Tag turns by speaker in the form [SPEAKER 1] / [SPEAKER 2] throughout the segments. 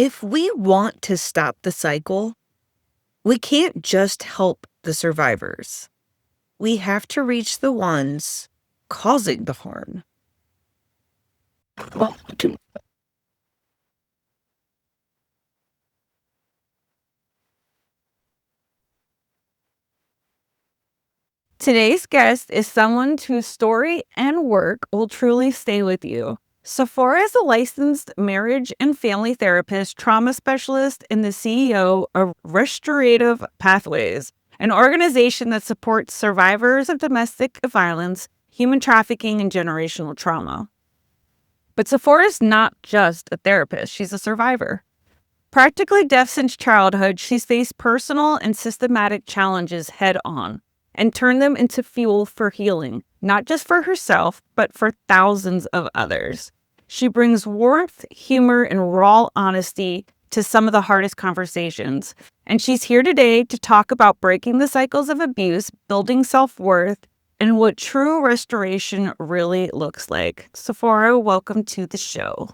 [SPEAKER 1] If we want to stop the cycle, we can't just help the survivors. We have to reach the ones causing the harm. Today's guest is someone whose story and work will truly stay with you. Sophora is a licensed marriage and family therapist, trauma specialist, and the CEO of Restorative Pathways, an organization that supports survivors of domestic violence, human trafficking, and generational trauma. But Sophora is not just a therapist, she's a survivor. Practically deaf since childhood, she's faced personal and systematic challenges head on and turned them into fuel for healing, not just for herself, but for thousands of others. She brings warmth, humor, and raw honesty to some of the hardest conversations. And she's here today to talk about breaking the cycles of abuse, building self-worth, and what true restoration really looks like. Sophora, welcome to the show.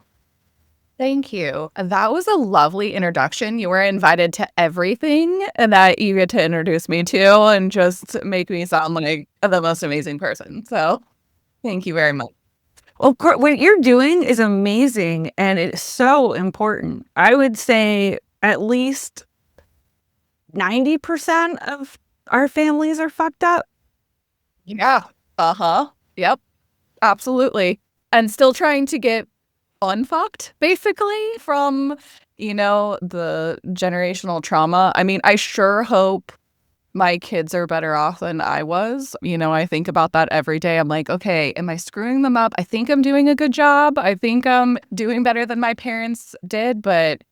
[SPEAKER 2] Thank you. That was a lovely introduction. You were invited to everything that you get to introduce me to and just make me sound like the most amazing person. So thank you very much.
[SPEAKER 1] Well, what you're doing is amazing and it's so important. I would say at least 90% of our families are fucked up.
[SPEAKER 2] Yeah. Uh-huh. Yep. Absolutely. And still trying to get unfucked, basically, from, the generational trauma. I mean, I sure hope my kids are better off than I was. I think about that every day. I'm like, okay, am I screwing them up? I think I'm doing a good job. I think I'm doing better than my parents did. But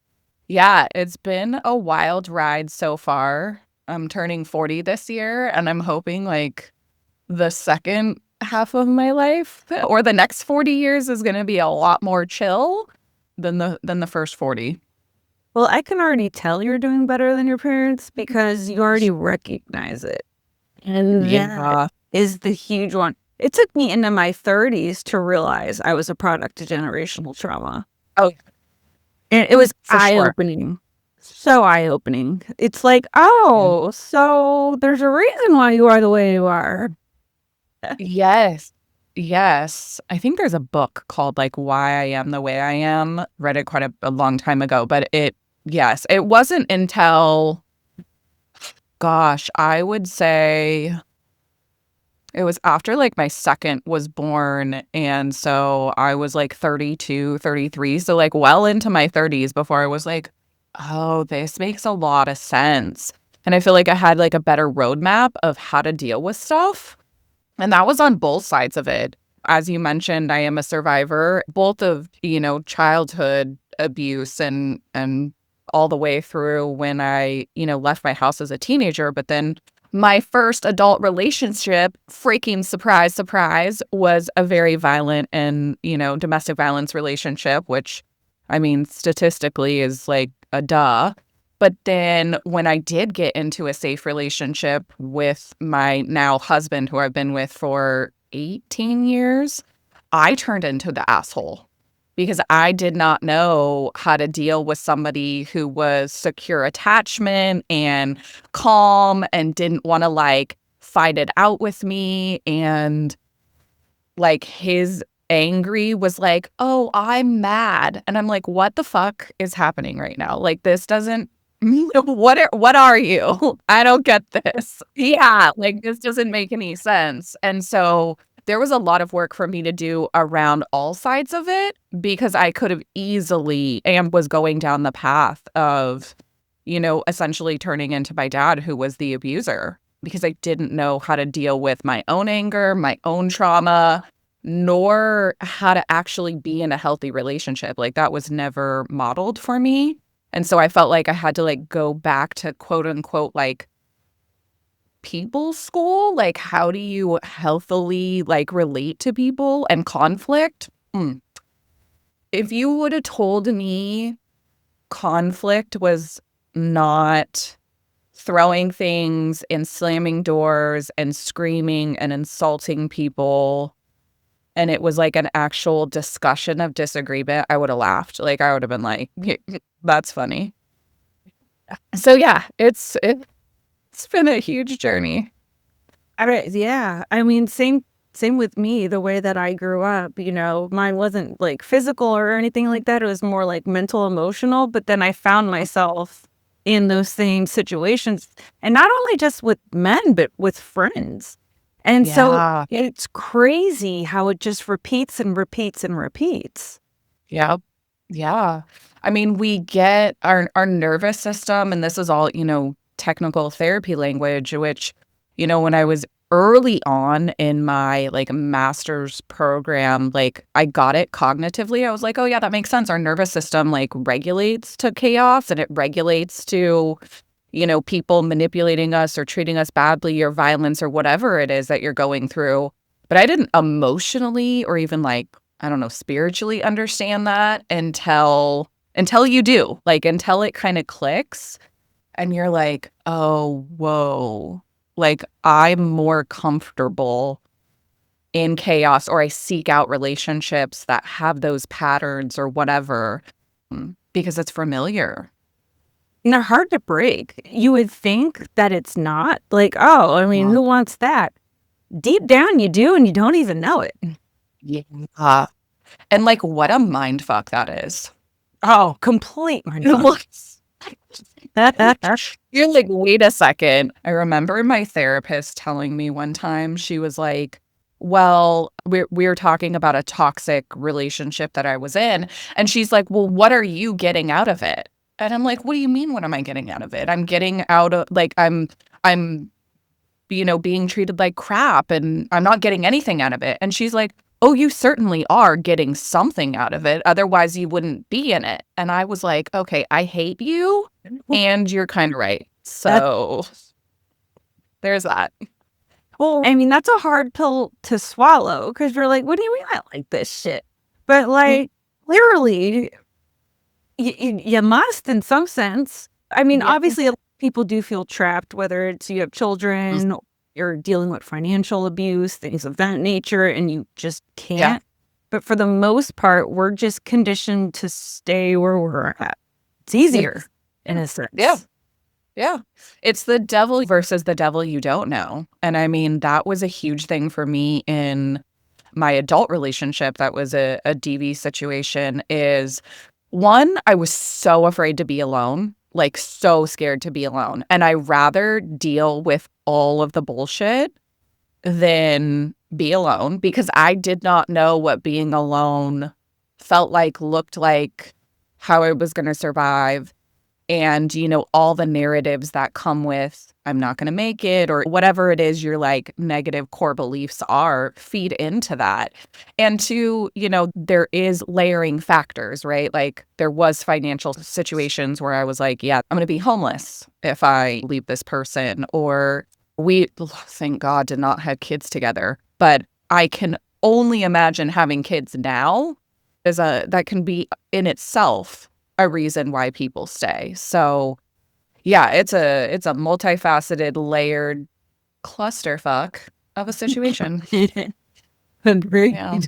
[SPEAKER 2] yeah, it's been a wild ride so far. I'm turning 40 this year, and I'm hoping the second half of my life or the next 40 years is going to be a lot more chill than the first 40.
[SPEAKER 1] Well, I can already tell you're doing better than your parents because you already recognize it. And that is the huge one. It took me into my 30s to realize I was a product of generational trauma.
[SPEAKER 2] Oh,
[SPEAKER 1] and it was eye-opening. Sure. So eye-opening. It's like, oh, so there's a reason why you are the way you are.
[SPEAKER 2] Yes. Yes. I think there's a book called Why I Am the Way I Am. Read it quite a long time ago, but it wasn't until, gosh, I would say it was after my second was born. And so I was 32, 33. So well into my 30s before I was like, oh, this makes a lot of sense. And I feel like I had a better roadmap of how to deal with stuff. And that was on both sides of it. As you mentioned, I am a survivor, both of, childhood abuse and all the way through when I, left my house as a teenager. But then my first adult relationship, freaking surprise, surprise, was a very violent and, domestic violence relationship, which, I mean, statistically is a duh. But then when I did get into a safe relationship with my now husband, who I've been with for 18 years, I turned into the asshole because I did not know how to deal with somebody who was secure attachment and calm and didn't want to fight it out with me. And his angry was oh, I'm mad. And I'm like, what the fuck is happening right now? This doesn't. What are you? I don't get this. Yeah, this doesn't make any sense. And so there was a lot of work for me to do around all sides of it because I could have easily and was going down the path of, essentially turning into my dad, who was the abuser, because I didn't know how to deal with my own anger, my own trauma, nor how to actually be in a healthy relationship. That was never modeled for me. And so I felt like I had to go back to quote unquote people school. How do you healthily relate to people and conflict? If you would have told me conflict was not throwing things and slamming doors and screaming and insulting people and it was like an actual discussion of disagreement, I would have laughed. Like, I would have been like, that's funny. So yeah, it's been a huge journey.
[SPEAKER 1] Yeah. I mean, same with me, the way that I grew up, mine wasn't like physical or anything like that. It was more like mental, emotional. But then I found myself in those same situations, and not only just with men, but with friends. And so
[SPEAKER 2] Yeah.
[SPEAKER 1] it's crazy how it just repeats and repeats and repeats.
[SPEAKER 2] Yeah. Yeah. I mean, we get our nervous system, and this is all, technical therapy language, which, when I was early on in my like master's program, like I got it cognitively. I was like, oh yeah, that makes sense. Our nervous system like regulates to chaos, and it regulates to, people manipulating us or treating us badly or violence or whatever it is that you're going through. But I didn't emotionally or even like, I don't know, spiritually understand that until you do, like until it kind of clicks and you're like, oh, whoa, like I'm more comfortable in chaos, or I seek out relationships that have those patterns or whatever, because it's familiar.
[SPEAKER 1] And they're hard to break. You would think that it's not like, oh, I mean,
[SPEAKER 2] Yeah.
[SPEAKER 1] who wants that? Deep down, you do, and you don't even know it.
[SPEAKER 2] Yeah. And like, what a mind fuck that is.
[SPEAKER 1] Oh, complete mind
[SPEAKER 2] You're like, wait a second. I remember my therapist telling me one time, she was like, well, we were talking about a toxic relationship that I was in. And she's like, well, what are you getting out of it? And I'm like, what do you mean? What am I getting out of it? I'm getting out of like, I'm, being treated like crap and I'm not getting anything out of it. And she's like, oh, you certainly are getting something out of it. Otherwise, you wouldn't be in it. And I was like, okay, I hate you. And you're kind of right. So there's that.
[SPEAKER 1] Well, I mean, that's a hard pill to swallow because you're like, what do you mean I like this shit? But like, clearly, you must in some sense. I mean,
[SPEAKER 2] Yeah.
[SPEAKER 1] obviously, a lot of people do feel trapped, whether it's you have children, you're dealing with financial abuse, things of that nature, and you just can't.
[SPEAKER 2] Yeah.
[SPEAKER 1] But for the most part, we're just conditioned to stay where we're at. It's easier in a sense.
[SPEAKER 2] Yeah. Yeah. It's the devil versus the devil you don't know. And I mean, that was a huge thing for me in my adult relationship. That was a DV situation is one, I was so afraid to be alone, like so scared to be alone. And I rather deal with all of the bullshit than be alone because I did not know what being alone felt like, looked like, how I was going to survive. And, all the narratives that come with, I'm not going to make it, or whatever it is your like negative core beliefs are, feed into that. And two, there is layering factors, right? Like there was financial situations where I was like, yeah, I'm going to be homeless if I leave this person. Or we, thank God, did not have kids together. But I can only imagine having kids now that can be in itself a reason why people stay. So yeah, it's a multifaceted, layered clusterfuck of a situation.
[SPEAKER 1] Agreed.
[SPEAKER 2] Yeah.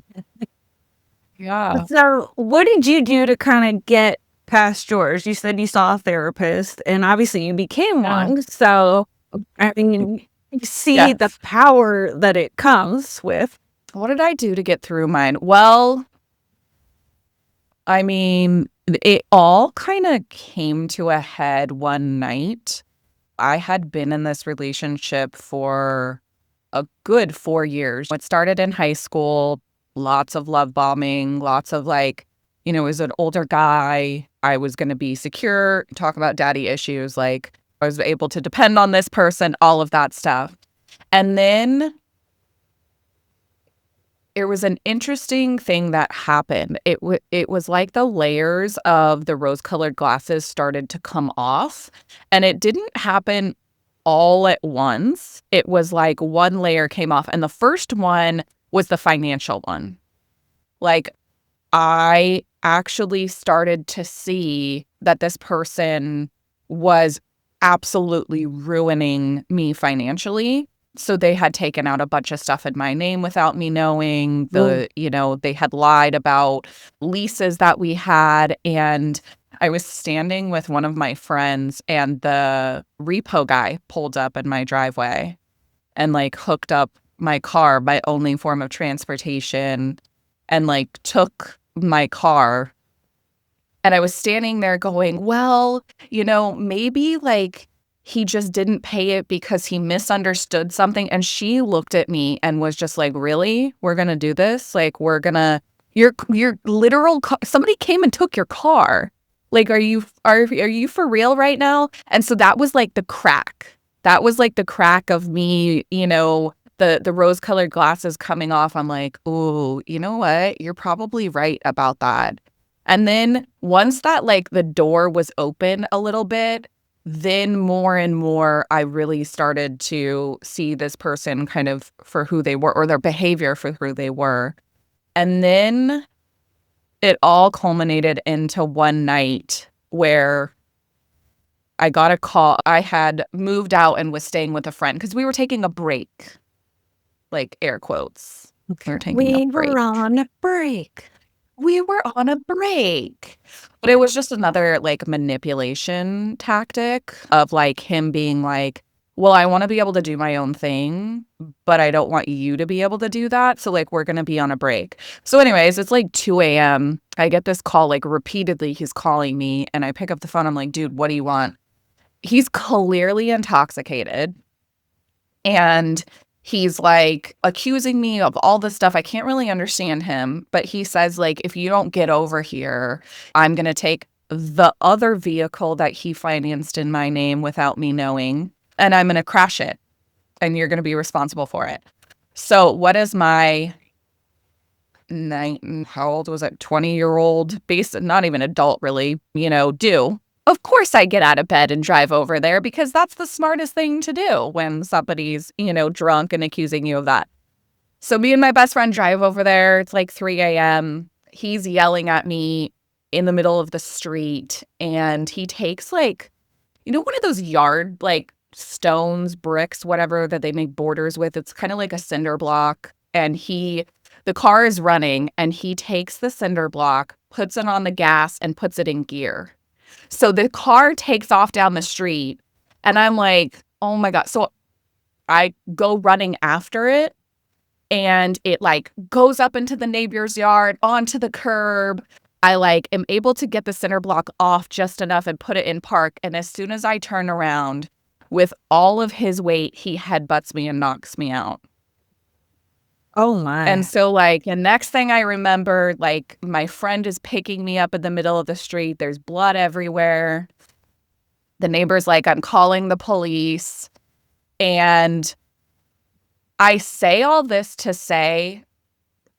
[SPEAKER 2] Yeah.
[SPEAKER 1] So, what did you do to kind of get past yours? You said you saw a therapist, and obviously you became
[SPEAKER 2] Yeah.
[SPEAKER 1] one. So, I mean, you see
[SPEAKER 2] Yeah.
[SPEAKER 1] the power that it comes with.
[SPEAKER 2] What did I do to get through mine? Well, I mean, it all kind of came to a head one night. I had been in this relationship for a good 4 years. It started in high school, lots of love bombing, lots of like, it was an older guy. I was going to be secure, talk about daddy issues. Like I was able to depend on this person, all of that stuff. And then there was an interesting thing that happened. It was like the layers of the rose-colored glasses started to come off, and it didn't happen all at once. It was like one layer came off, and the first one was the financial one. Like I actually started to see that this person was absolutely ruining me financially. So they had taken out a bunch of stuff in my name without me knowing.
[SPEAKER 1] Ooh.
[SPEAKER 2] They had lied about leases that we had. And I was standing with one of my friends, and the repo guy pulled up in my driveway and like hooked up my car, my only form of transportation, and like took my car. And I was standing there going, well, maybe like he just didn't pay it because he misunderstood something. And she looked at me and was just like, really? We're going to do this? Like, your literal somebody came and took your car. Like, are you for real right now? And so that was like the crack. That was like the crack of me, the rose-colored glasses coming off. I'm like, ooh, you know what? You're probably right about that. And then once that like the door was open a little bit, then more and more I really started to see this person kind of for who they were, or their behavior for who they were. And then it all culminated into one night where I got a call. I had moved out and was staying with a friend because we were taking a break, like air quotes. We were taking a
[SPEAKER 1] We
[SPEAKER 2] break.
[SPEAKER 1] were on a break.
[SPEAKER 2] We were on a break. But it was just another like manipulation tactic of like him being like, well, I want to be able to do my own thing, but I don't want you to be able to do that. So like we're going to be on a break. So anyways, it's like 2 a.m. I get this call like repeatedly. He's calling me and I pick up the phone. I'm like, dude, what do you want? He's clearly intoxicated. And he's like accusing me of all this stuff. I can't really understand him, but he says like, if you don't get over here, I'm going to take the other vehicle that he financed in my name without me knowing, and I'm going to crash it, and you're going to be responsible for it. So what is my how old was it? 20-year-old, not even adult really, do? Of course I get out of bed and drive over there because that's the smartest thing to do when somebody's, drunk and accusing you of that. So me and my best friend drive over there. It's like 3 a.m. He's yelling at me in the middle of the street, and he takes like, one of those yard, like stones, bricks, whatever that they make borders with. It's kind of like a cinder block. And the car is running, and he takes the cinder block, puts it on the gas, and puts it in gear. So the car takes off down the street, and I'm like, oh my God. So I go running after it, and it like goes up into the neighbor's yard, onto the curb. I like am able to get the cinder block off just enough and put it in park. And as soon as I turn around, with all of his weight, he headbutts me and knocks me out.
[SPEAKER 1] Oh my.
[SPEAKER 2] And so like the next thing I remember, like my friend is picking me up in the middle of the street. There's blood everywhere. The neighbor's like, I'm calling the police. And I say all this to say,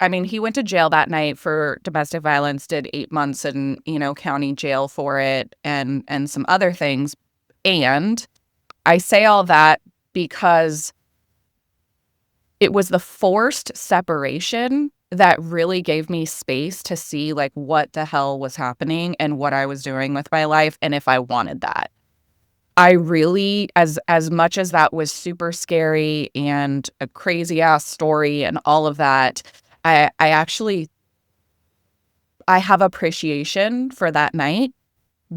[SPEAKER 2] I mean, he went to jail that night for domestic violence, did 8 months in, county jail for it, and some other things. And I say all that because it was the forced separation that really gave me space to see like what the hell was happening and what I was doing with my life and if I wanted that. I really, as much as that was super scary and a crazy ass story and all of that, I have appreciation for that night,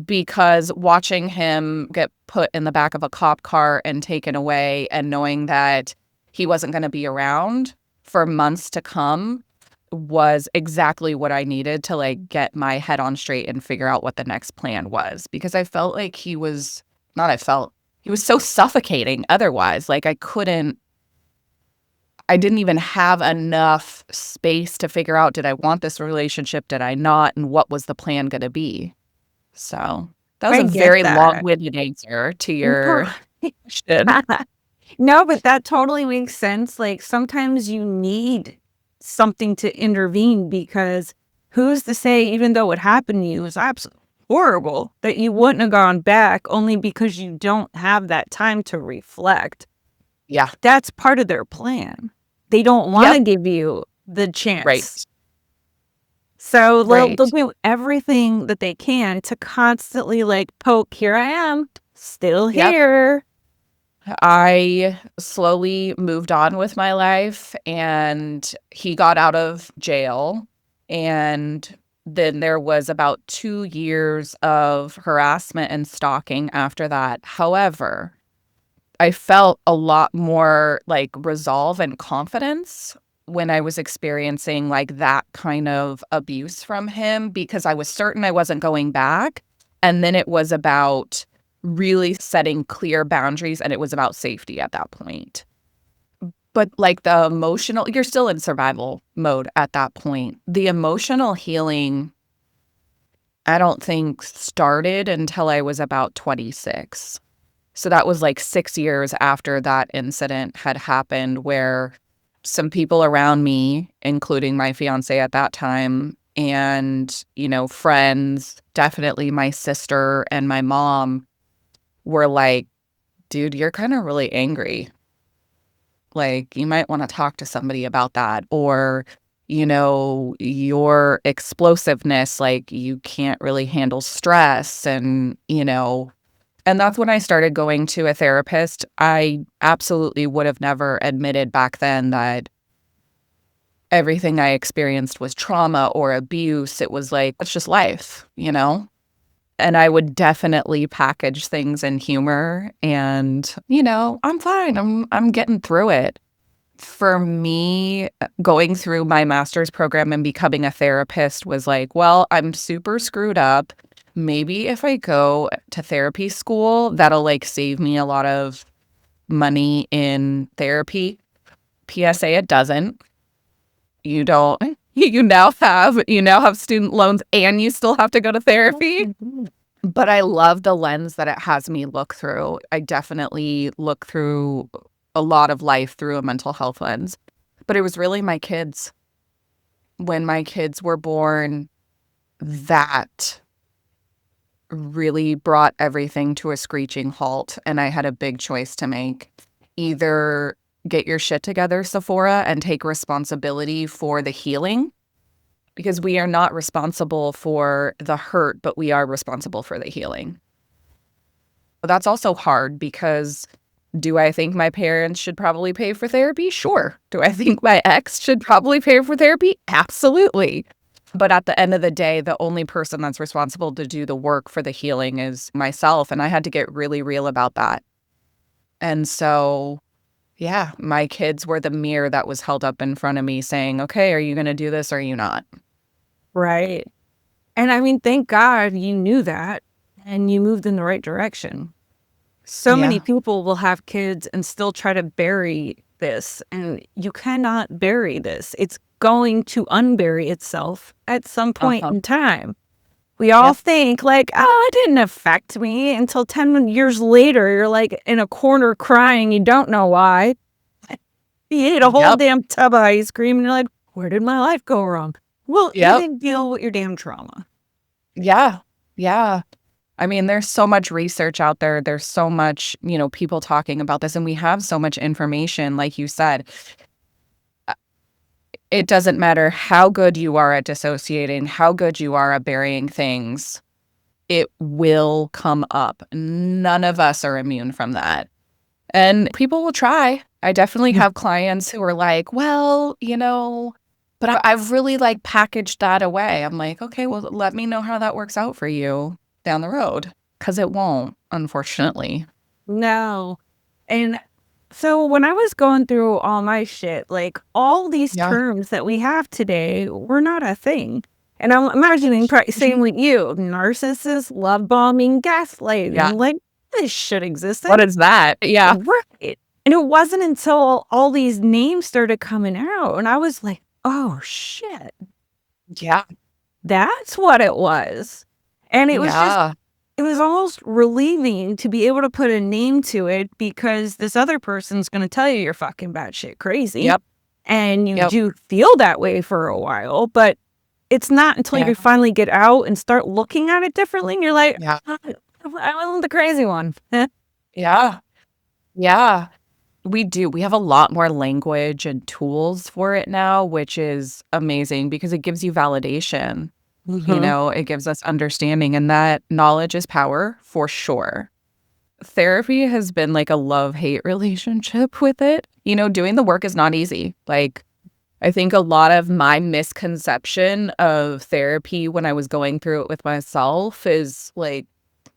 [SPEAKER 2] because watching him get put in the back of a cop car and taken away and knowing that he wasn't going to be around for months to come was exactly what I needed to like get my head on straight and figure out what the next plan was, because I felt like he was so suffocating otherwise. Like I didn't even have enough space to figure out, did I want this relationship? Did I not? And what was the plan going to be? So that was
[SPEAKER 1] I
[SPEAKER 2] a
[SPEAKER 1] get
[SPEAKER 2] very
[SPEAKER 1] that.
[SPEAKER 2] long-winded answer to your question.
[SPEAKER 1] No, but that totally makes sense. Like sometimes you need something to intervene, because who's to say, even though what happened to you is absolutely horrible, that you wouldn't have gone back only because you don't have that time to reflect.
[SPEAKER 2] Yeah.
[SPEAKER 1] That's part of their plan. They don't want to give you the chance.
[SPEAKER 2] Right.
[SPEAKER 1] So they'll
[SPEAKER 2] Right.
[SPEAKER 1] do everything that they can to constantly like poke, here I am, still here.
[SPEAKER 2] I slowly moved on with my life, and he got out of jail. And then there was about 2 years of harassment and stalking after that. However, I felt a lot more like resolve and confidence when I was experiencing like that kind of abuse from him, because I was certain I wasn't going back. And then it was about really setting clear boundaries, and it was about safety at that point. But like the emotional, you're still in survival mode at that point. The emotional healing, I don't think started until I was about 26. So that was like 6 years after that incident had happened, where some people around me, including my fiance at that time, and, friends, definitely my sister and my mom, were like, dude, you're kind of really angry. Like, you might want to talk to somebody about that. Or, your explosiveness, like, you can't really handle stress. And that's when I started going to a therapist. I absolutely would have never admitted back then that everything I experienced was trauma or abuse. It was like, it's just life. And I would definitely package things in humor and, I'm fine. I'm getting through it. For me, going through my master's program and becoming a therapist was like, well, I'm super screwed up. Maybe if I go to therapy school, that'll like save me a lot of money in therapy. PSA, it doesn't. You don't. You now have student loans and you still have to go to therapy. But I love the lens that it has me look through. I definitely look through a lot of life through a mental health lens. But it was really my kids. When my kids were born, that really brought everything to a screeching halt. And I had a big choice to make. Either get your shit together, Sophora, and take responsibility for the healing, because we are not responsible for the hurt, but we are responsible for the healing. But that's also hard, because do I think my parents should probably pay for therapy? Sure. Do I think my ex should probably pay for therapy? Absolutely. But at the end of the day, the only person that's responsible to do the work for the healing is myself. And I had to get really real about that. And so, yeah, my kids were the mirror that was held up in front of me saying, okay, are you going to do this or are you not?
[SPEAKER 1] Right. And I mean, thank God you knew that and you moved in the right direction. So many
[SPEAKER 2] Yeah.
[SPEAKER 1] people will have kids and still try to bury this, and you cannot bury this. It's going to unbury itself at some point
[SPEAKER 2] Uh-huh.
[SPEAKER 1] in time. We all
[SPEAKER 2] Yep.
[SPEAKER 1] think like, oh, it didn't affect me, until 10 years later, you're like in a corner crying. You don't know why. You ate a whole
[SPEAKER 2] Yep.
[SPEAKER 1] damn tub of ice cream and you're like, where did my life go wrong? Well, you
[SPEAKER 2] Yep.
[SPEAKER 1] didn't deal with your damn trauma.
[SPEAKER 2] Yeah. Yeah. I mean, there's so much research out there. There's so much, people talking about this, and we have so much information. Like you said, it doesn't matter how good you are at dissociating, how good you are at burying things, it will come up. None of us are immune from that. And people will try. I definitely have clients who are like, well, but I've really like packaged that away. I'm like, okay, well, let me know how that works out for you down the road, because it won't, unfortunately.
[SPEAKER 1] No. And so when I was going through all my shit, like all these
[SPEAKER 2] Yeah.
[SPEAKER 1] terms that we have today were not a thing. And I'm imagining same with you, narcissist, love bombing, gaslighting.
[SPEAKER 2] Yeah.
[SPEAKER 1] Like this shit existed.
[SPEAKER 2] What is that? Yeah.
[SPEAKER 1] Right. And it wasn't until all these names started coming out and I was like, oh shit,
[SPEAKER 2] Yeah.
[SPEAKER 1] that's what it was. And it was just,
[SPEAKER 2] Yeah.
[SPEAKER 1] it was almost relieving to be able to put a name to it, because this other person's going to tell you you're fucking batshit crazy.
[SPEAKER 2] Yep.
[SPEAKER 1] And you
[SPEAKER 2] Yep.
[SPEAKER 1] do feel that way for a while, but it's not until
[SPEAKER 2] Yeah.
[SPEAKER 1] you finally get out and start looking at it differently. And you're like,
[SPEAKER 2] Yeah.
[SPEAKER 1] I wasn't the crazy one.
[SPEAKER 2] Yeah. Yeah. We do. We have a lot more language and tools for it now, which is amazing because it gives you validation.
[SPEAKER 1] Mhm.
[SPEAKER 2] It gives us understanding, and that knowledge is power for sure. therapy has been like a love-hate relationship with it. You know, doing the work is not easy. Like, I think a lot of my misconception of therapy when I was going through it with myself is like,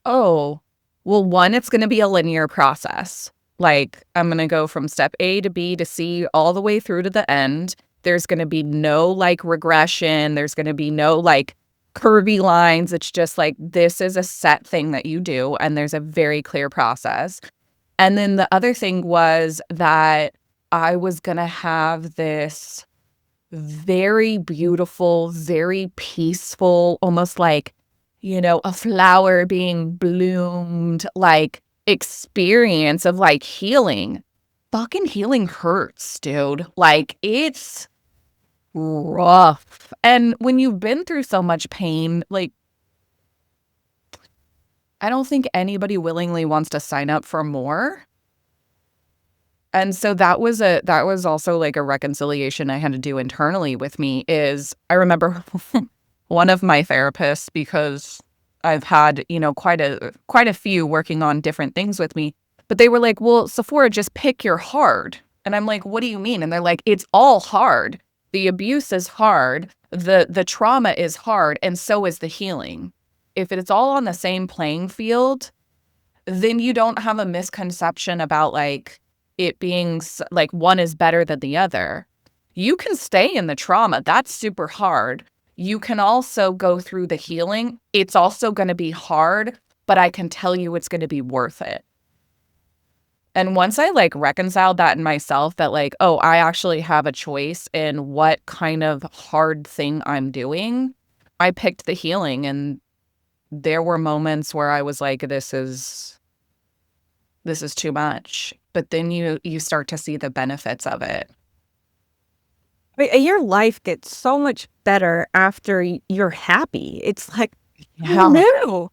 [SPEAKER 2] oh, well, one, it's going to be a linear process. Like, I'm going to go from step A to B to C all the way through to the end. There's going to be no like regression. There's going to be no like curvy lines. It's just like, this is a set thing that you do, and there's a very clear process. And then the other thing was that I was going to have this very beautiful, very peaceful, almost like, you know, a flower being bloomed, like experience of like healing. Fucking healing hurts, dude. Like, it's rough. And when you've been through so much pain, like, I don't think anybody willingly wants to sign up for more. And so that was also like a reconciliation I had to do internally with me. Is I remember one of my therapists, because I've had, you know, quite a few working on different things with me, but they were like, "Well, Sophora, just pick your hard." And I'm like, "What do you mean?" And they're like, "It's all hard. The abuse is hard, the trauma is hard, and so is the healing. If it's all on the same playing field, then you don't have a misconception about like it being like one is better than the other. You can stay in the trauma. That's super hard. You can also go through the healing. It's also going to be hard, but I can tell you it's going to be worth it." And once I like reconciled that in myself, that like, oh, I actually have a choice in what kind of hard thing I'm doing, I picked the healing. And there were moments where I was like, this is too much. But then you start to see the benefits of it.
[SPEAKER 1] Your life gets so much better after you're happy. It's like,
[SPEAKER 2] Yeah.
[SPEAKER 1] who knew?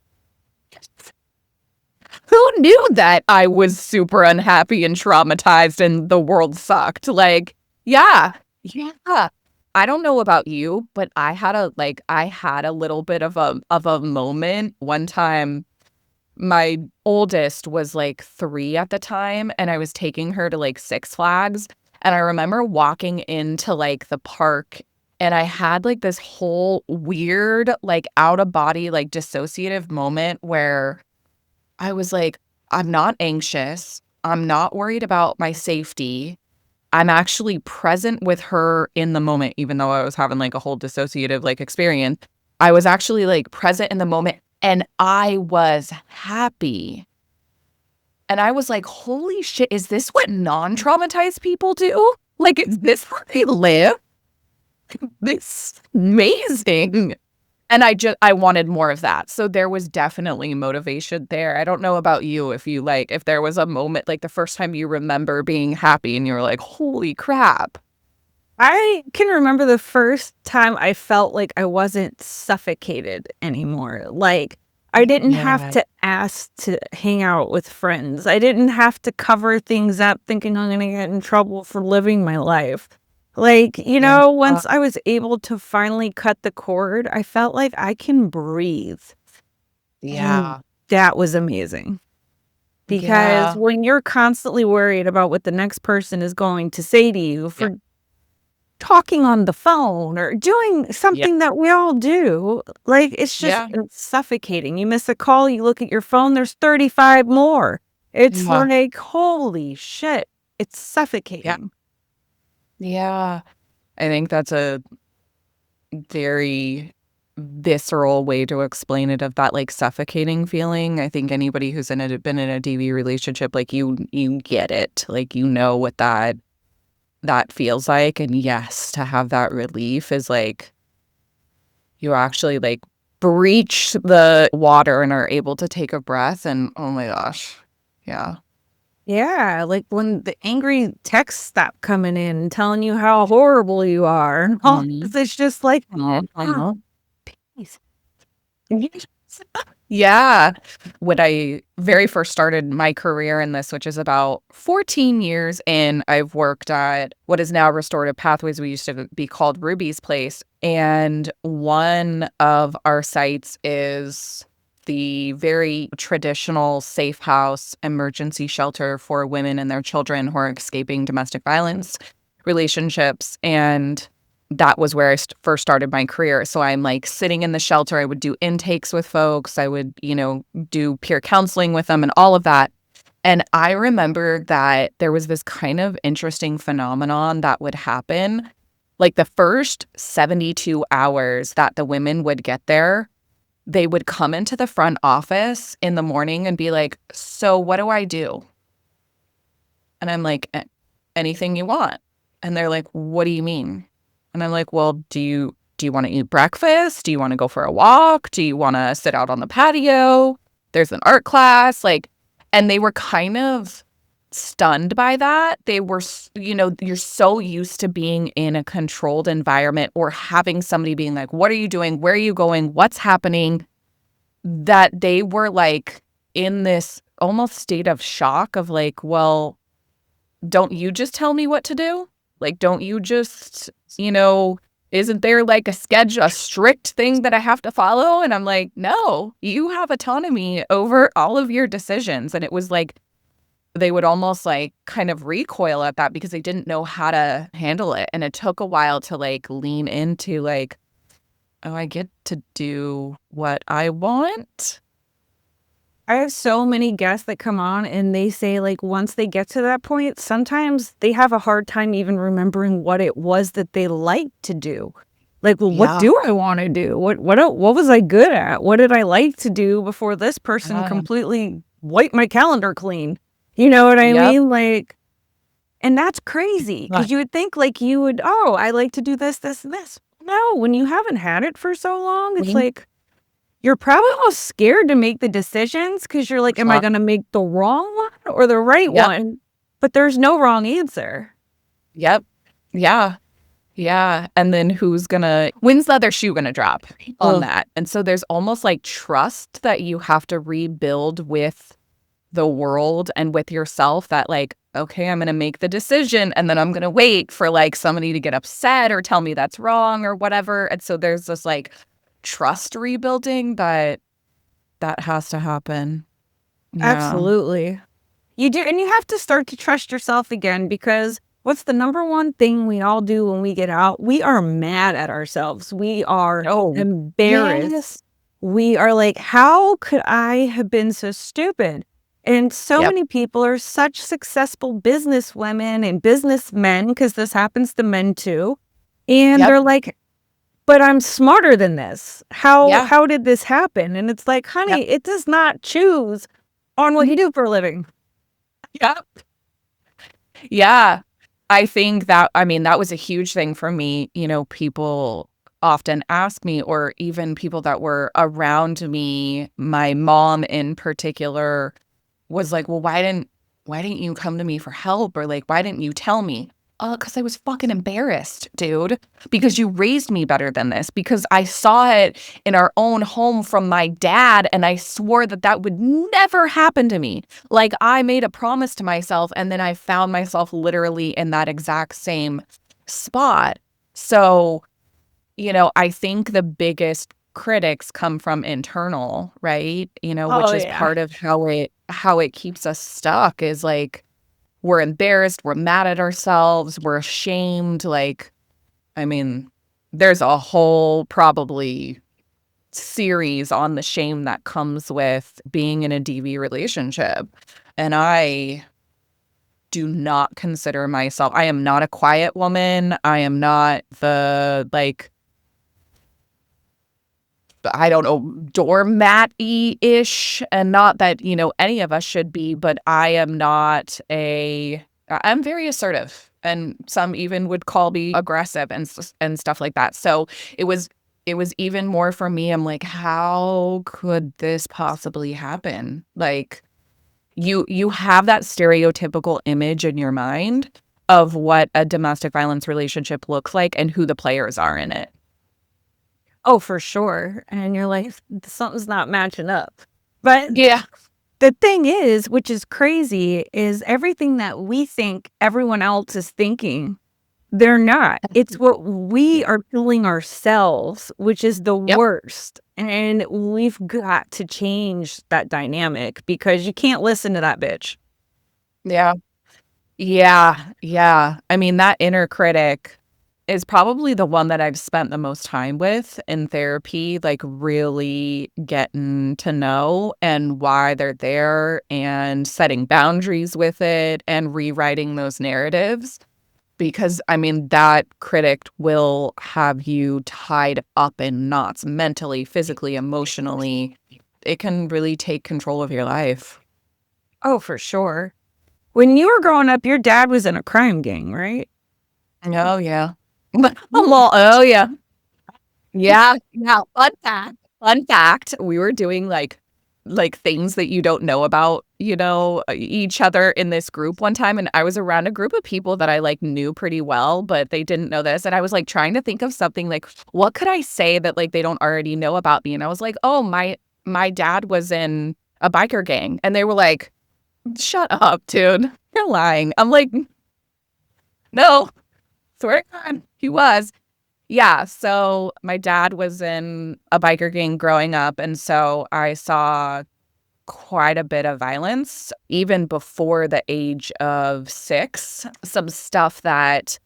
[SPEAKER 2] Who knew that I was super unhappy and traumatized and the world sucked? Like, yeah. I don't know about you, but I had a little bit of a moment one time. My oldest was like 3 at the time, and I was taking her to like Six Flags. And I remember walking into like the park, and I had like this whole weird, like out of body, like dissociative moment where I was like, I'm not anxious. I'm not worried about my safety. I'm actually present with her in the moment, even though I was having like a whole dissociative like experience. I was actually like present in the moment, and I was happy. And I was like, holy shit, is this what non-traumatized people do? Like, is this how they live? This is amazing. And I wanted more of that. So there was definitely motivation there. I don't know about you, if there was a moment, like the first time you remember being happy and you were like, holy crap.
[SPEAKER 1] I can remember the first time I felt like I wasn't suffocated anymore. Like, I didn't have to ask to hang out with friends. I didn't have to cover things up thinking I'm going to get in trouble for living my life. Like, once I was able to finally cut the cord, I felt like I can breathe.
[SPEAKER 2] Yeah.
[SPEAKER 1] And that was amazing. Because
[SPEAKER 2] Yeah.
[SPEAKER 1] when you're constantly worried about what the next person is going to say to you for talking on the phone or doing something that we all do, like, it's just suffocating. You miss a call, you look at your phone, there's 35 more. It's like, holy shit, it's suffocating.
[SPEAKER 2] Yeah. I think that's a very visceral way to explain it, of that like suffocating feeling. I think anybody who's been in a DV relationship, like you get it. Like, you know what that feels like. And yes, to have that relief is like you actually like breach the water and are able to take a breath, and oh my gosh. Yeah.
[SPEAKER 1] Yeah, like when the angry texts stop coming in and telling you how horrible you are. And all this, it's just like, peace.
[SPEAKER 2] Yeah. When I very first started my career in this, which is about 14 years in, I've worked at what is now Restorative Pathways. We used to be called Ruby's Place. And one of our sites is the very traditional safe house emergency shelter for women and their children who are escaping domestic violence relationships. And that was where I first started my career. So I'm like sitting in the shelter. I would do intakes with folks. I would, do peer counseling with them and all of that. And I remember that there was this kind of interesting phenomenon that would happen. Like the first 72 hours that the women would get there, they would come into the front office in the morning and be like, "So what do I do?" And I'm like, Anything you want." And they're like, "What do you mean?" And I'm like, "Well, do you want to eat breakfast? Do you want to go for a walk? Do you want to sit out on the patio? There's an art class." And they were kind of stunned by that. They were, you're so used to being in a controlled environment or having somebody being like, "What are you doing? Where are you going? What's happening?" That they were like in this almost state of shock of like, "Well, don't you just tell me what to do? Like, don't you just, isn't there like a schedule, a strict thing that I have to follow?" And I'm like, "No, you have autonomy over all of your decisions." And it was like, they would almost like kind of recoil at that because they didn't know how to handle it. And it took a while to like lean into like, "Oh, I get to do what I want."
[SPEAKER 1] I have so many guests that come on and they say, like, once they get to that point, sometimes they have a hard time even remembering what it was that they liked to do. Like, well, what
[SPEAKER 2] Yeah.
[SPEAKER 1] do I want to do? What was I good at? What did I like to do before this person completely wiped my calendar clean? You know what I
[SPEAKER 2] Yep.
[SPEAKER 1] mean? Like, and that's crazy because
[SPEAKER 2] Right.
[SPEAKER 1] you would think like you would, oh, I like to do this, this, and this. No, when you haven't had it for so long, it's
[SPEAKER 2] Mhm.
[SPEAKER 1] like you're probably almost scared to make the decisions because you're like, am I
[SPEAKER 2] Fuck.
[SPEAKER 1] going to make the wrong one or the right
[SPEAKER 2] Yep.
[SPEAKER 1] one? But there's no wrong answer.
[SPEAKER 2] Yep. Yeah. Yeah. And then when's the other shoe gonna drop on
[SPEAKER 1] Ugh.
[SPEAKER 2] that? And so there's almost like trust that you have to rebuild with the world and with yourself that like, okay, I'm gonna make the decision and then I'm gonna wait for like somebody to get upset or tell me that's wrong or whatever. And so there's this like trust rebuilding that has to happen. Yeah.
[SPEAKER 1] Absolutely. You do. And you have to start to trust yourself again because what's the number one thing we all do when we get out? We are mad at ourselves. We are
[SPEAKER 2] Oh,
[SPEAKER 1] embarrassed.
[SPEAKER 2] yes.
[SPEAKER 1] We are like, how could I have been so stupid? And so
[SPEAKER 2] Yep.
[SPEAKER 1] many people are such successful business women and businessmen, because this happens to men too. And
[SPEAKER 2] Yep.
[SPEAKER 1] they're like, but I'm smarter than this.
[SPEAKER 2] Yeah.
[SPEAKER 1] How did this happen? And it's like,
[SPEAKER 2] Yep.
[SPEAKER 1] honey, it does not choose on what
[SPEAKER 2] Mhm.
[SPEAKER 1] you do for a living.
[SPEAKER 2] Yep. Yeah. I think that was a huge thing for me. People often ask me, or even people that were around me, my mom in particular was like, "Well, why didn't you come to me for help?" Or like, "Why didn't you tell me?" Because I was fucking embarrassed, dude. Because you raised me better than this. Because I saw it in our own home from my dad, and I swore that that would never happen to me. Like I made a promise to myself, and then I found myself literally in that exact same spot. So, I think the biggest critics come from internal, right?
[SPEAKER 1] Oh,
[SPEAKER 2] Which is
[SPEAKER 1] yeah.
[SPEAKER 2] part of how it keeps us stuck is like we're embarrassed, we're mad at ourselves, we're ashamed. Like, I mean, there's a whole probably series on the shame that comes with being in a DV relationship. And I do not consider myself, I am not a quiet woman. I am not the like, I don't know, doormat-y-ish, and not that, any of us should be, but I'm very assertive, and some even would call me aggressive and stuff like that. So it was even more for me. I'm like, how could this possibly happen? Like you have that stereotypical image in your mind of what a domestic violence relationship looks like and who the players are in it.
[SPEAKER 1] Oh, for sure. And you're like, something's not matching up. But
[SPEAKER 2] Yeah.
[SPEAKER 1] the thing is, which is crazy, is everything that we think everyone else is thinking, they're not. It's what we are feeling ourselves, which is the
[SPEAKER 2] Yep.
[SPEAKER 1] worst. And we've got to change that dynamic because you can't listen to that bitch.
[SPEAKER 2] Yeah. Yeah. I mean, that inner critic is probably the one that I've spent the most time with in therapy, like really getting to know and why they're there and setting boundaries with it and rewriting those narratives. Because, I mean, that critic will have you tied up in knots mentally, physically, emotionally. It can really take control of your life.
[SPEAKER 1] Oh, for sure. When you were growing up, your dad was in a crime gang, right?
[SPEAKER 2] Oh, yeah. Well, oh, yeah. Yeah. Fun fact. We were doing like things that you don't know about, each other in this group one time. And I was around a group of people that I like knew pretty well, but they didn't know this. And I was like trying to think of something like, what could I say that like they don't already know about me? And I was like, oh, my dad was in a biker gang. And they were like, shut up, dude. You're lying. I'm like, no, swear to God, he was. Yeah, so my dad was in a biker gang growing up, and so I saw quite a bit of violence even before the age of 6. Some stuff that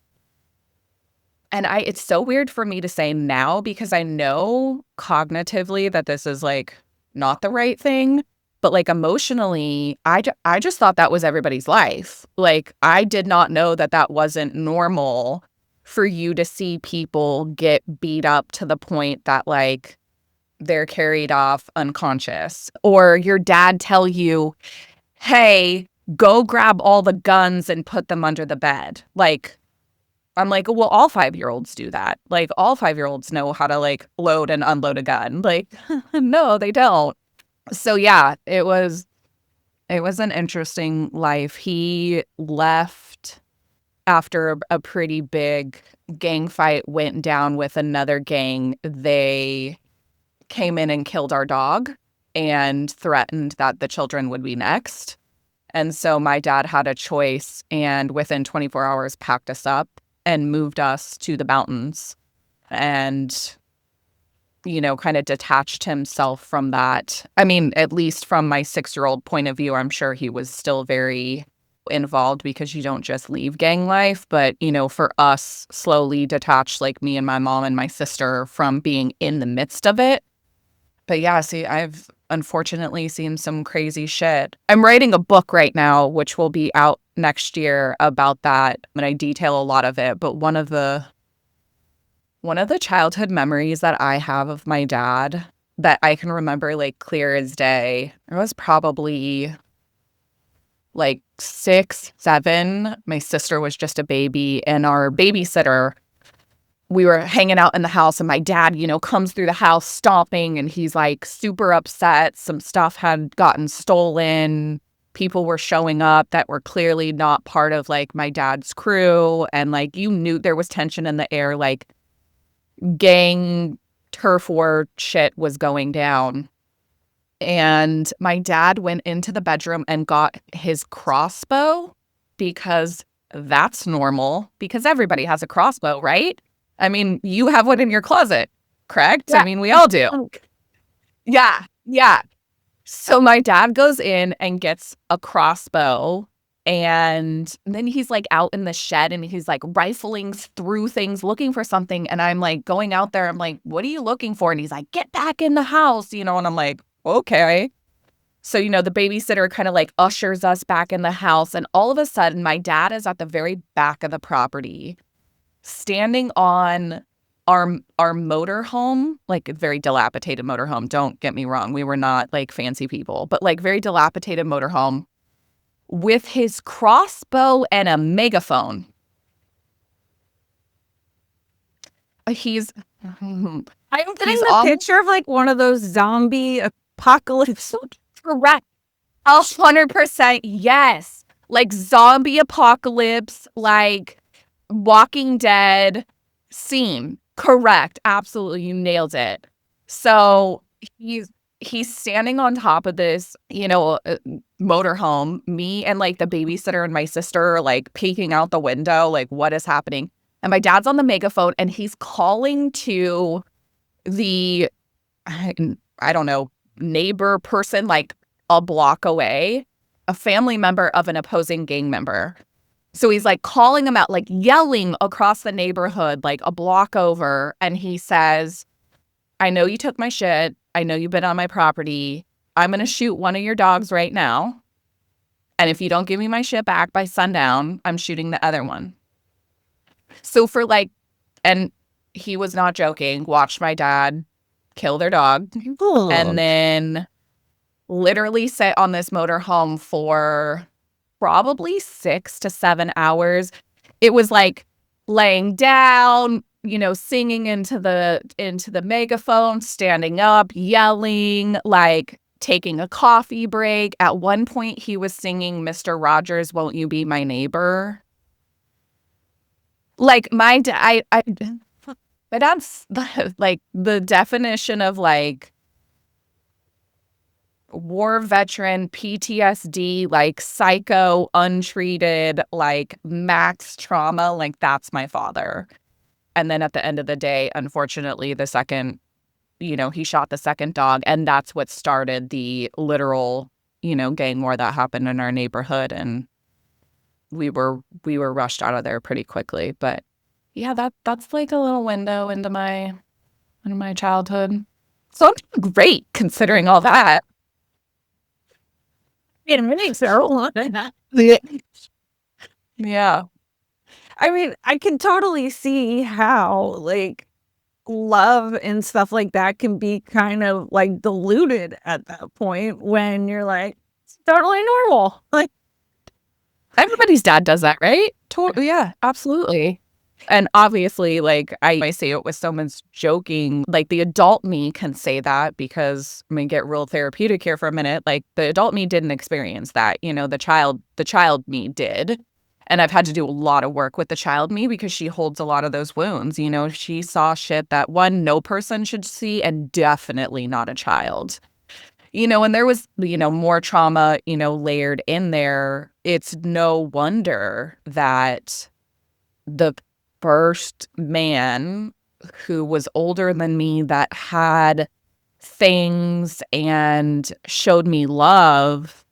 [SPEAKER 2] and it's so weird for me to say now because I know cognitively that this is like not the right thing, but like emotionally, I just thought that was everybody's life. Like I did not know that that wasn't normal for you to see people get beat up to the point that like they're carried off unconscious, or your dad tell you, hey, go grab all the guns and put them under the bed. Like, I'm like, well, all 5-year-olds do that. Like, all 5-year-olds know how to like load and unload a gun. Like, no, they don't. So yeah, it was an interesting life. He left after a pretty big gang fight went down with another gang. They came in and killed our dog and threatened that the children would be next. And so my dad had a choice and within 24 hours packed us up and moved us to the mountains and, kind of detached himself from that. I mean, at least from my 6-year-old point of view, I'm sure he was still very involved because you don't just leave gang life. But, for us, slowly detached, like me and my mom and my sister from being in the midst of it. But yeah, see, I've unfortunately seen some crazy shit. I'm writing a book right now, which will be out next year about that. And I detail a lot of it. But one of the childhood memories that I have of my dad that I can remember like clear as day, I was probably like 6, 7. My sister was just a baby, and our babysitter, we were hanging out in the house, and my dad, comes through the house stomping, and he's like super upset. Some stuff had gotten stolen. People were showing up that were clearly not part of like my dad's crew. And like, you knew there was tension in the air, like gang turf war shit was going down. And my dad went into the bedroom and got his crossbow because that's normal, because everybody has a crossbow, right? I mean, you have one in your closet, correct?
[SPEAKER 1] Yeah.
[SPEAKER 2] I mean, we all do. Yeah. So my dad goes in and gets a crossbow, and then he's like out in the shed and he's like rifling through things looking for something. And I'm like going out there. I'm like, what are you looking for? And he's like, get back in the house, and I'm like, okay. So, the babysitter kind of like ushers us back in the house. And all of a sudden, my dad is at the very back of the property, standing on our motorhome, like a very dilapidated motorhome. Don't get me wrong. We were not like fancy people, but like very dilapidated motorhome with his crossbow and a megaphone. He's
[SPEAKER 1] I'm getting
[SPEAKER 2] he's
[SPEAKER 1] the picture of like one of those zombie apocalypse.
[SPEAKER 2] Correct. 100%. Yes. Like zombie apocalypse, like Walking Dead scene. Correct. Absolutely. You nailed it. So he's standing on top of this, motorhome. Me and like the babysitter and my sister are like peeking out the window, like what is happening? And my dad's on the megaphone and he's calling to the I don't know, neighbor person like a block away, a family member of an opposing gang member. So he's like calling him out, like yelling across the neighborhood, like a block over. And he says, I know you took my shit. I know you've been on my property. I'm going to shoot one of your dogs right now. And if you don't give me my shit back by sundown, I'm shooting the other one. So for like, and he was not joking, watched my dad kill their dog and then literally sit on this motorhome for probably 6 to 7 hours. It was like laying down, singing into the megaphone, standing up, yelling, like taking a coffee break. At one point he was singing Mr. Rogers, Won't You Be My Neighbor? Like my dad, my dad's like the definition of like war veteran, PTSD, like psycho, untreated, like max trauma. Like that's my father. And then at the end of the day, unfortunately, the second, he shot the second dog. And that's what started the literal, gang war that happened in our neighborhood. And we were rushed out of there pretty quickly. But yeah, that's like a little window into my childhood. So I'm doing great considering all that. Yeah.
[SPEAKER 1] I mean, I can totally see how like love and stuff like that can be kind of like diluted at that point when you're like, it's totally normal. Like,
[SPEAKER 2] Everybody's dad does that, right? Yeah, absolutely. And obviously, like I say it with someone's joking, like the adult me can say that because get real therapeutic here for a minute. Like the adult me didn't experience that, the child me did. And I've had to do a lot of work with the child me because she holds a lot of those wounds. She saw shit that one, no person should see, and definitely not a child. And there was, more trauma, layered in there. It's no wonder that the first man who was older than me that had things and showed me love,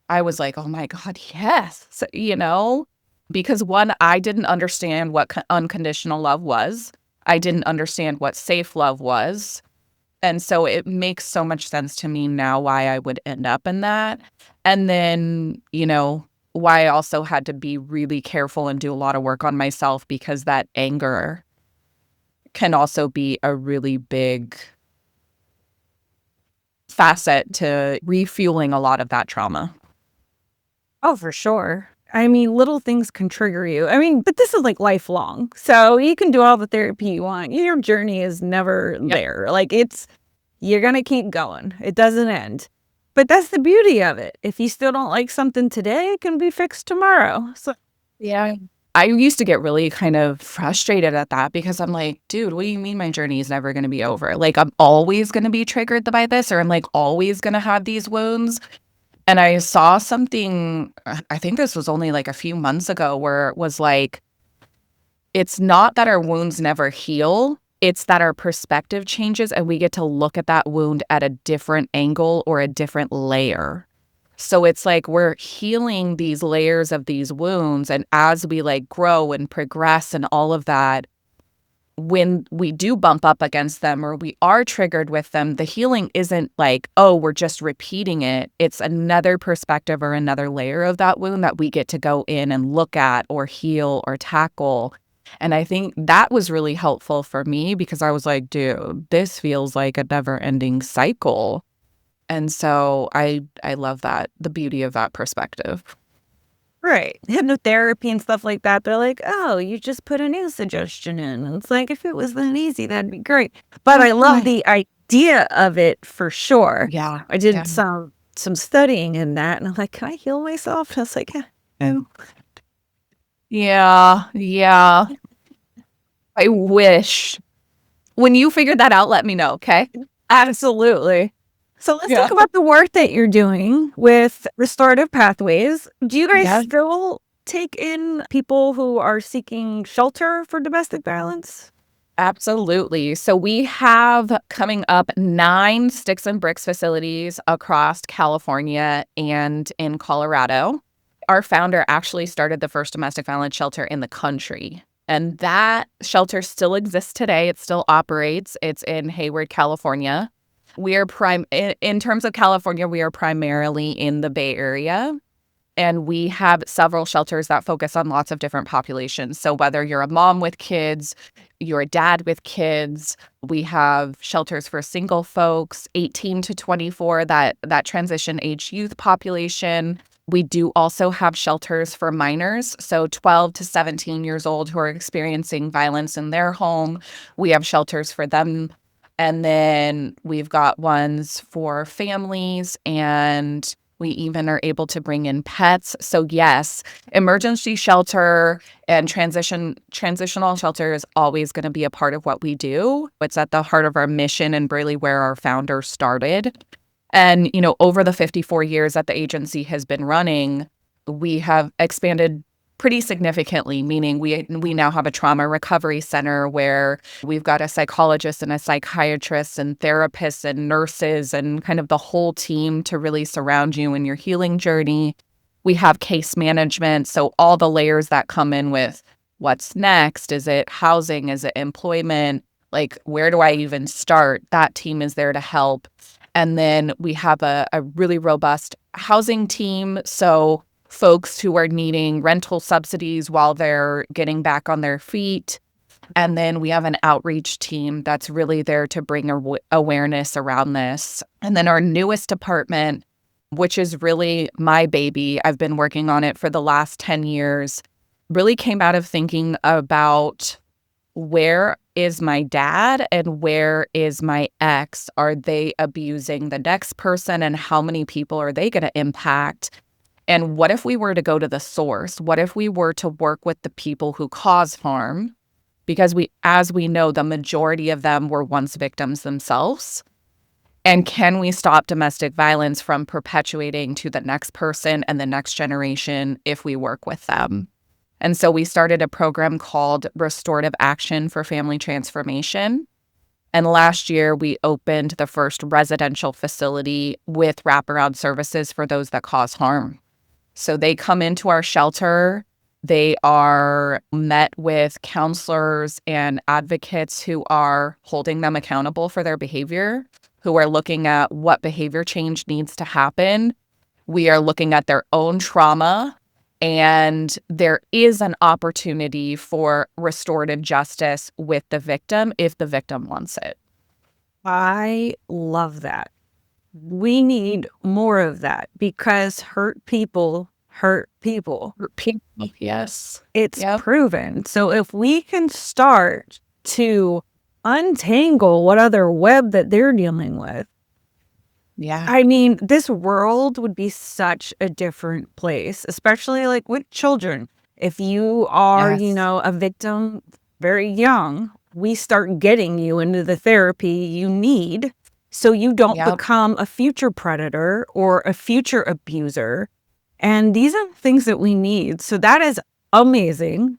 [SPEAKER 2] I was like, oh my God, yes, because one, I didn't understand what unconditional love was. I didn't understand what safe love was. And so it makes so much sense to me now why I would end up in that. And then, why I also had to be really careful and do a lot of work on myself because that anger can also be a really big facet to refueling a lot of that trauma.
[SPEAKER 1] oh, for sure. I mean, little things can trigger you. I mean, but this is like lifelong. So you can do all the therapy you want. Your journey is never there. Like you're going to keep going. It doesn't end. But that's the beauty of it. If you still don't like something today, it can be fixed tomorrow. So
[SPEAKER 2] yeah. I used to get really kind of frustrated at that because I'm like, dude, what do you mean my journey is never going to be over? Like, I'm always going to be triggered by this, or I'm like always going to have these wounds. And I saw something, I think this was only like a few months ago, where it was like, it's not that our wounds never heal. It's that our perspective changes and we get to look at that wound at a different angle or a different layer. So it's like we're healing these layers of these wounds. And as we like grow and progress and all of that, when we do bump up against them or we are triggered with them, the healing isn't like, oh, we're just repeating it. It's another perspective or another layer of that wound that we get to go in and look at or heal or tackle. And I think that was really helpful for me because I was like, dude, this feels like a never-ending cycle. And so I love that, the beauty of that perspective.
[SPEAKER 1] right. Hypnotherapy and stuff like that. They're like, oh, you just put a new suggestion in. And it's like, if it was that easy, that'd be great. But I love the idea of it for sure.
[SPEAKER 2] Yeah.
[SPEAKER 1] I did some studying in that. And I'm like, can I heal myself? And I was like, no.
[SPEAKER 2] Yeah. Yeah. I wish. When you figured that out, let me know, okay?
[SPEAKER 1] Absolutely. So let's talk about the work that you're doing with Restorative Pathways. Do you guys still take in people who are seeking shelter for domestic violence?
[SPEAKER 2] Absolutely. So we have coming up 9 sticks and bricks facilities across California and in Colorado. Our founder actually started the first domestic violence shelter in the country. And that shelter still exists today. It still operates. It's in Hayward, California. We are in terms of California, we are primarily in the Bay Area. And we have several shelters that focus on lots of different populations. So whether you're a mom with kids, you're a dad with kids, we have shelters for single folks, 18 to 24, that transition age youth population. We do also have shelters for minors, so 12 to 17 years old who are experiencing violence in their home. We have shelters for them. And then we've got ones for families, and we even are able to bring in pets. So yes, emergency shelter and transitional shelter is always going to be a part of what we do. It's at the heart of our mission and really where our founder started. And, over the 54 years that the agency has been running, we have expanded pretty significantly, meaning we now have a trauma recovery center where we've got a psychologist and a psychiatrist and therapists and nurses and kind of the whole team to really surround you in your healing journey. We have case management, so all the layers that come in with what's next. Is it housing? Is it employment? Like, where do I even start? That team is there to help. And then we have a really robust housing team. So folks who are needing rental subsidies while they're getting back on their feet. And then we have an outreach team that's really there to bring awareness around this. And then our newest department, which is really my baby, I've been working on it for the last 10 years, really came out of thinking about where is my dad and where is my ex? Are they abusing the next person, and how many people are they going to impact? And what if we were to go to the source? What if we were to work with the people who cause harm? Because as we know, the majority of them were once victims themselves. And can we stop domestic violence from perpetuating to the next person and the next generation if we work with them? And so we started a program called Restorative Action for Family Transformation. And last year, we opened the first residential facility with wraparound services for those that cause harm. So they come into our shelter. They are met with counselors and advocates who are holding them accountable for their behavior, who are looking at what behavior change needs to happen. We are looking at their own trauma. And there is an opportunity for restorative justice with the victim if the victim wants it.
[SPEAKER 1] I love that. We need more of that because hurt people hurt people.
[SPEAKER 2] Yes.
[SPEAKER 1] It's proven. So if we can start to untangle what other web that they're dealing with, I mean, this world would be such a different place, especially like with children. If you are, a victim very young, we start getting you into the therapy you need so you don't become a future predator or a future abuser. And these are the things that we need. So that is amazing.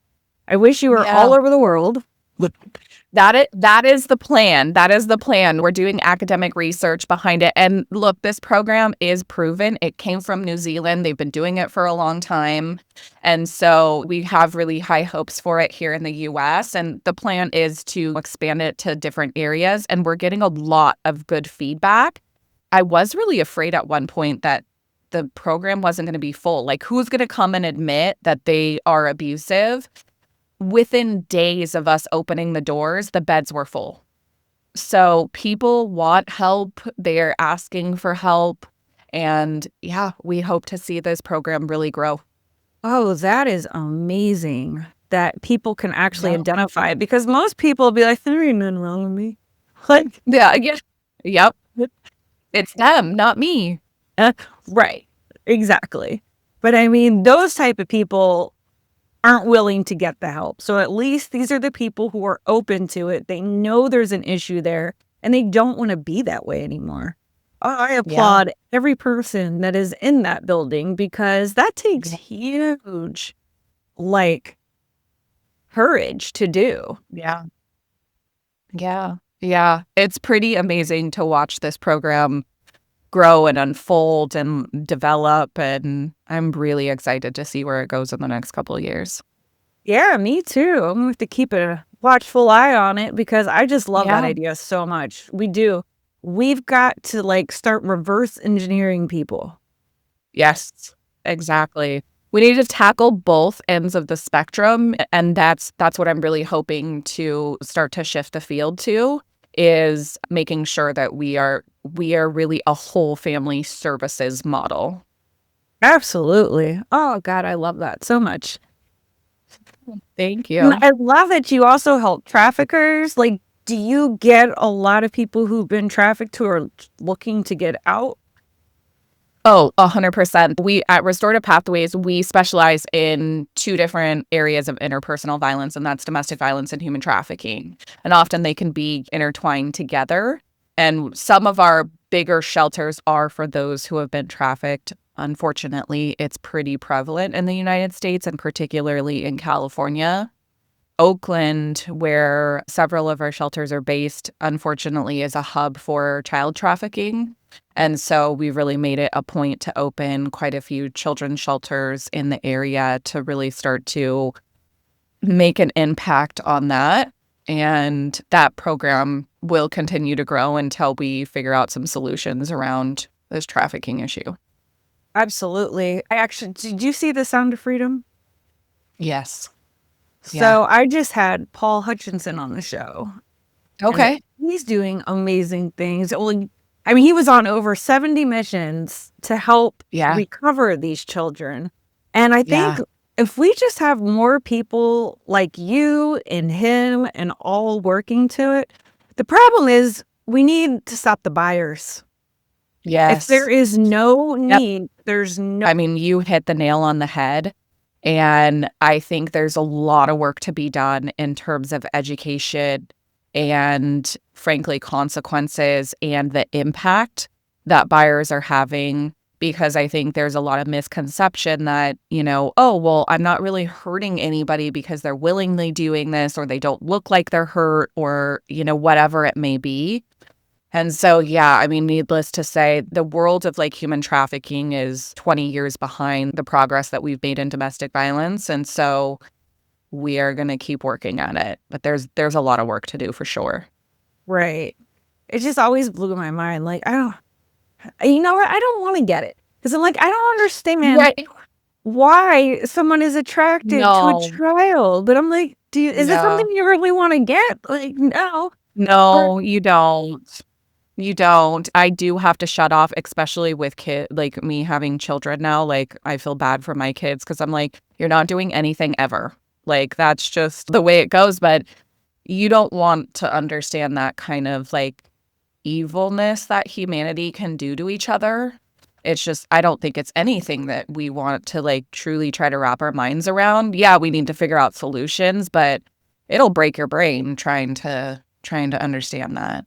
[SPEAKER 1] I wish you were all over the world.
[SPEAKER 2] That is the plan. That is the plan. We're doing academic research behind it. And look, this program is proven. It came from New Zealand. They've been doing it for a long time. And so we have really high hopes for it here in the US. And the plan is to expand it to different areas. And we're getting a lot of good feedback. I was really afraid at one point that the program wasn't going to be full. Like, who's going to come and admit that they are abusive? Within days of us opening the doors, the beds were full. So people want help. They're asking for help. And we hope to see this program really grow.
[SPEAKER 1] Oh, that is amazing that people can actually identify it, because most people will be like, there ain't nothing wrong with me. Like,
[SPEAKER 2] Yep. It's them, not me.
[SPEAKER 1] Right. Exactly. But I mean, those type of people aren't willing to get the help. So at least these are the people who are open to it. They know there's an issue there and they don't want to be that way anymore. I applaud every person that is in that building, because that takes huge, courage to do.
[SPEAKER 2] Yeah. Yeah. Yeah. It's pretty amazing to watch this program grow and unfold and develop. And I'm really excited to see where it goes in the next couple of years.
[SPEAKER 1] Yeah, me too. I'm gonna have to keep a watchful eye on it because I just love that
[SPEAKER 2] Yeah.
[SPEAKER 1] idea so much. We do. We've got to like start reverse engineering people.
[SPEAKER 2] Yes, exactly. We need to tackle both ends of the spectrum, and that's what I'm really hoping to start to shift the field to, is making sure that we are really a whole family services model.
[SPEAKER 1] Absolutely. Oh God, I love that so much.
[SPEAKER 2] Thank
[SPEAKER 1] And
[SPEAKER 2] you.
[SPEAKER 1] I love that you also help traffickers. Like, do you get a lot of people who've been trafficked who are looking to get out?
[SPEAKER 2] Oh, 100%. We at Restorative Pathways, we specialize in two different areas of interpersonal violence, and that's domestic violence and human trafficking. And often they can be intertwined together. And some of our bigger shelters are for those who have been trafficked. Unfortunately, it's pretty prevalent in the United States and particularly in California. Oakland, where several of our shelters are based, unfortunately, is a hub for child trafficking. And so we really made it a point to open quite a few children's shelters in the area to really start to make an impact on that. And that program will continue to grow until we figure out some solutions around this trafficking issue.
[SPEAKER 1] Absolutely. I actually, did you see The Sound of Freedom?
[SPEAKER 2] Yes. Yeah.
[SPEAKER 1] So I just had Paul Hutchinson on the show, and
[SPEAKER 2] Okay.
[SPEAKER 1] he's doing amazing things. Only, I mean, he was on over 70 missions to help
[SPEAKER 2] Yeah.
[SPEAKER 1] recover these children. And I think
[SPEAKER 2] Yeah.
[SPEAKER 1] if we just have more people like you and him and all working to it, the problem is we need to stop the buyers. If there
[SPEAKER 2] Yes.
[SPEAKER 1] is no
[SPEAKER 2] Yep.
[SPEAKER 1] need, there's no.
[SPEAKER 2] I mean, you hit the nail on the head. And I think there's a lot of work to be done in terms of education and, frankly, consequences and the impact that buyers are having. Because I think there's a lot of misconception that, oh, well, I'm not really hurting anybody because they're willingly doing this or they don't look like they're hurt or, whatever it may be. And so, yeah, I mean, needless to say, the world of like human trafficking is 20 years behind the progress that we've made in domestic violence. And so we are going to keep working on it. But there's a lot of work to do for sure.
[SPEAKER 1] Right. It just always blew my mind. Like, I don't, you know what? I don't want to get it. Because I'm like, I don't understand
[SPEAKER 2] Right.
[SPEAKER 1] why someone is attracted to a
[SPEAKER 2] No,
[SPEAKER 1] child. But I'm like, is it
[SPEAKER 2] yeah.
[SPEAKER 1] something you really want to get? Like, no. Or,
[SPEAKER 2] No, you don't. You don't. I do have to shut off, especially with like me having children now. Like, I feel bad for my kids because I'm like, you're not doing anything ever. Like, that's just the way it goes. But you don't want to understand that kind of like evilness that humanity can do to each other. It's just, I don't think it's anything that we want to like truly try to wrap our minds around. Yeah, we need to figure out solutions, but it'll break your brain trying to understand that.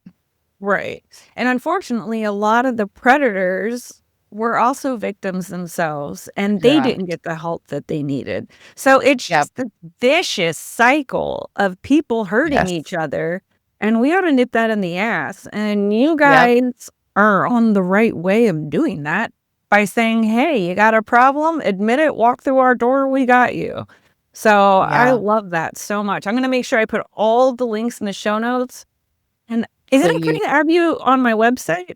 [SPEAKER 1] right. And unfortunately, a lot of the predators were also victims themselves, and they didn't
[SPEAKER 2] Correct.
[SPEAKER 1] get the help that they needed. So it's
[SPEAKER 2] Yep.
[SPEAKER 1] just a vicious cycle of people hurting
[SPEAKER 2] Yes.
[SPEAKER 1] each other. And we ought to nip that in the ass. And you
[SPEAKER 2] Yep.
[SPEAKER 1] guys are on the right way of doing that by saying, hey, you got a problem, admit it, walk through our door, we got you. So I
[SPEAKER 2] Yeah.
[SPEAKER 1] love that so much. I'm going to make sure I put all the links in the show notes. And is it okay
[SPEAKER 2] Please.
[SPEAKER 1] to have you on my website?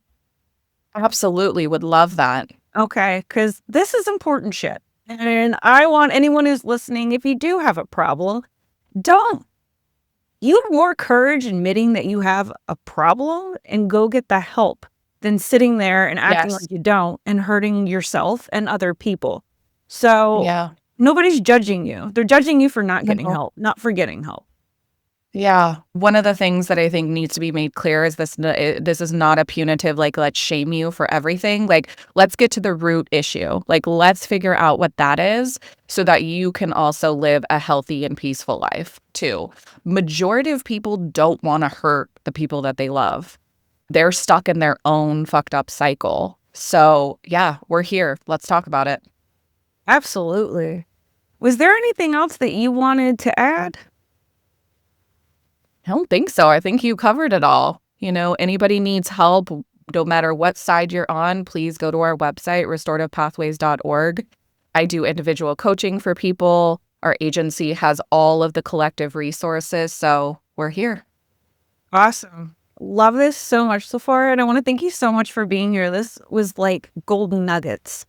[SPEAKER 2] Absolutely. Would love that.
[SPEAKER 1] Okay, because this is important shit. And I want anyone who's listening, if you do have a problem, don't. You have more courage admitting that you have a problem and go get the help than sitting there and acting
[SPEAKER 2] Yes.
[SPEAKER 1] like you don't and hurting yourself and other people. So
[SPEAKER 2] Yeah.
[SPEAKER 1] nobody's judging you. They're judging you for not getting
[SPEAKER 2] No.
[SPEAKER 1] help, not for getting help.
[SPEAKER 2] Yeah. One of the things that I think needs to be made clear is this is not a punitive, like, let's shame you for everything. Like, let's get to the root issue. Like, let's figure out what that is so that you can also live a healthy and peaceful life too. Majority of people don't want to hurt the people that they love. They're stuck in their own fucked up cycle. So, yeah, we're here. Let's talk about it.
[SPEAKER 1] Absolutely. Was there anything else that you wanted to add?
[SPEAKER 2] I don't think so. I think you covered it all. Anybody needs help, no matter what side you're on, please go to our website, restorativepathways.org. I do individual coaching for people. Our agency has all of the collective resources, so we're here.
[SPEAKER 1] Awesome. Love this so much, Sophora, and I want to thank you so much for being here. This was like golden nuggets.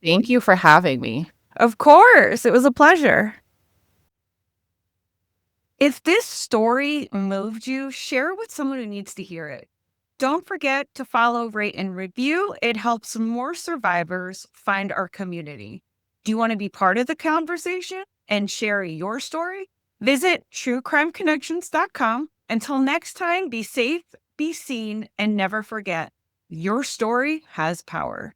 [SPEAKER 2] Thank you for having me.
[SPEAKER 1] Of course, it was a pleasure. If this story moved you, share it with someone who needs to hear it. Don't forget to follow, rate, and review. It helps more survivors find our community. Do you want to be part of the conversation and share your story? Visit truecrimeconnections.com. Until next time, be safe, be seen, and never forget, your story has power.